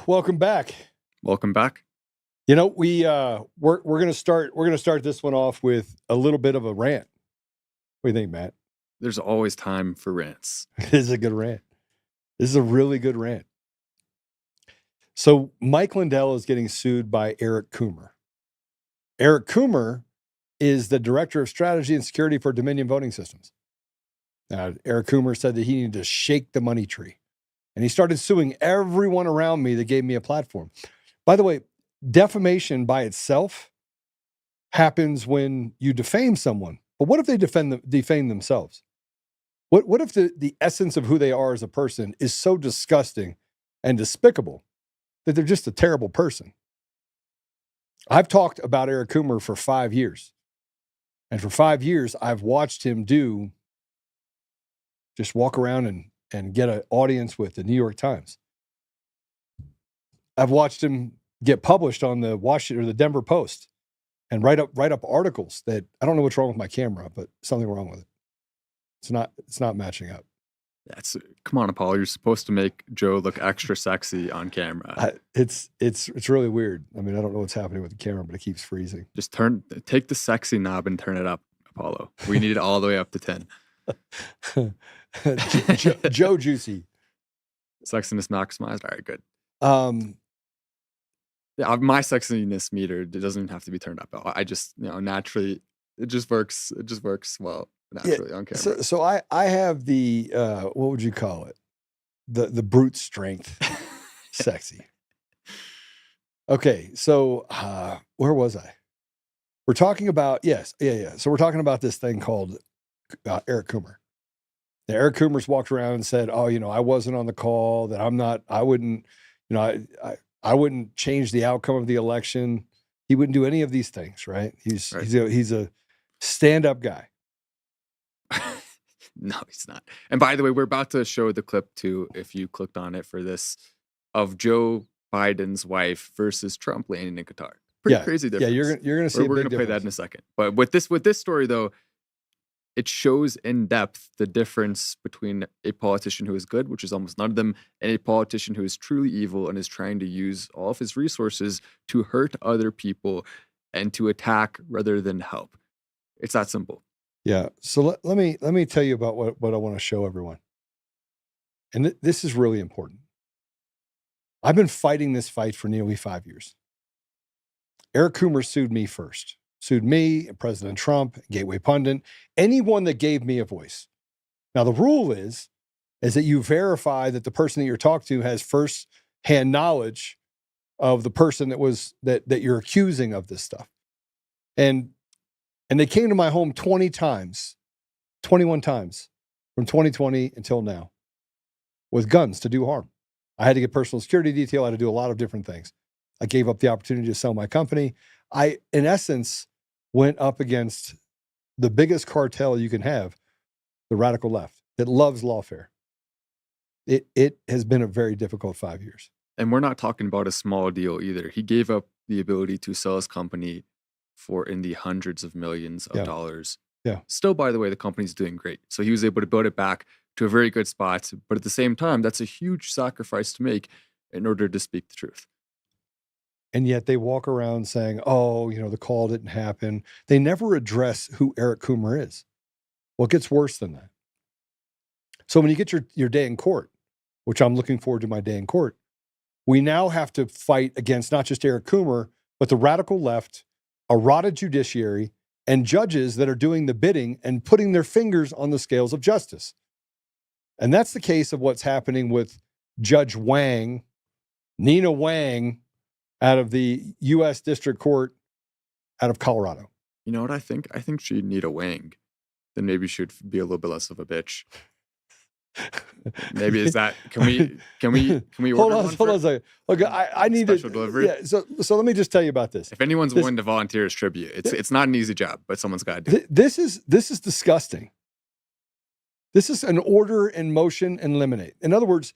welcome back. Welcome back. You know, we're gonna start this one off with a little bit of a rant. What do you think, Matt? There's always time for rants. This is a good rant. This is a really good rant. So Mike Lindell is getting sued by Eric Coomer. Eric Coomer is the director of strategy and security for Dominion Voting Systems. Eric Coomer said that he needed to shake the money tree. And he started suing everyone around me that gave me a platform. By the way, defamation by itself happens when you defame someone. But what if they defame themselves? What if the essence of who they are as a person is so disgusting and despicable that they're just a terrible person? I've talked about Eric Coomer for 5 years. And for 5 years, I've watched him just walk around and get an audience with the New York Times. I've watched him get published on the Washington or the Denver Post and write up articles that I don't know what's wrong with my camera, but something wrong with it. It's not matching up. Come on, Apollo. You're supposed to make Joe look extra sexy on camera. It's really weird. I mean, I don't know what's happening with the camera, but it keeps freezing. Just take the sexy knob and turn it up, Apollo. We need it all the way up to 10. Joe Juicy. Sexiness maximized. All right, good. Yeah, my sexiness meter, it doesn't even have to be turned up. I just, naturally, it just works. It just works well naturally on camera. So I have the what would you call it? The brute strength sexy. Okay, so where was I? We're talking about So we're talking about this thing called Eric Coomer. Now, Eric Coomer's walked around and said, "Oh, I wasn't on the call. That I wouldn't, I wouldn't change the outcome of the election. He wouldn't do any of these things, right? He's a stand-up guy." No, he's not. And by the way, we're about to show the clip too, if you clicked on it for this, of Joe Biden's wife versus Trump landing in Qatar. Pretty crazy difference. Yeah, you're gonna see. We're gonna play that in a second. But with this story though, it shows in depth the difference between a politician who is good, which is almost none of them, and a politician who is truly evil and is trying to use all of his resources to hurt other people and to attack rather than help. It's that simple. Yeah. So let me tell you about what I want to show everyone. And this is really important. I've been fighting this fight for nearly 5 years. Eric Coomer sued me first. Sued me, President Trump, Gateway Pundit, anyone that gave me a voice. Now, the rule is that you verify that the person that you're talking to has first-hand knowledge of the person that you're accusing of this stuff. And they came to my home 21 times from 2020 until now with guns to do harm. I had to get personal security detail. I had to do a lot of different things. I gave up the opportunity to sell my company. I, in essence, went up against the biggest cartel you can have, the radical left, that loves lawfare. It has been a very difficult 5 years. And we're not talking about a small deal either. He gave up the ability to sell his company for in the hundreds of millions of dollars. Yeah. Still, by the way, the company's doing great. So he was able to build it back to a very good spot. But at the same time, that's a huge sacrifice to make in order to speak the truth. And yet they walk around saying, "Oh, the call didn't happen." They never address who Eric Coomer is. Well, it gets worse than that. So when you get your day in court, which I'm looking forward to my day in court, we now have to fight against not just Eric Coomer, but the radical left, a rotted judiciary, and judges that are doing the bidding and putting their fingers on the scales of justice. And that's the case of what's happening with Judge Wang, Nina Wang, out of the U.S. District Court out of Colorado. You know what I think? I think she'd need a wang. Then maybe she'd be a little bit less of a bitch. Maybe is that? Can we hold on a second. Look, I need special delivery. Yeah. So let me just tell you about this. If anyone's willing to volunteer as tribute, it's not an easy job, but someone's got to do it. This is disgusting. This is an order in motion and eliminate. In other words,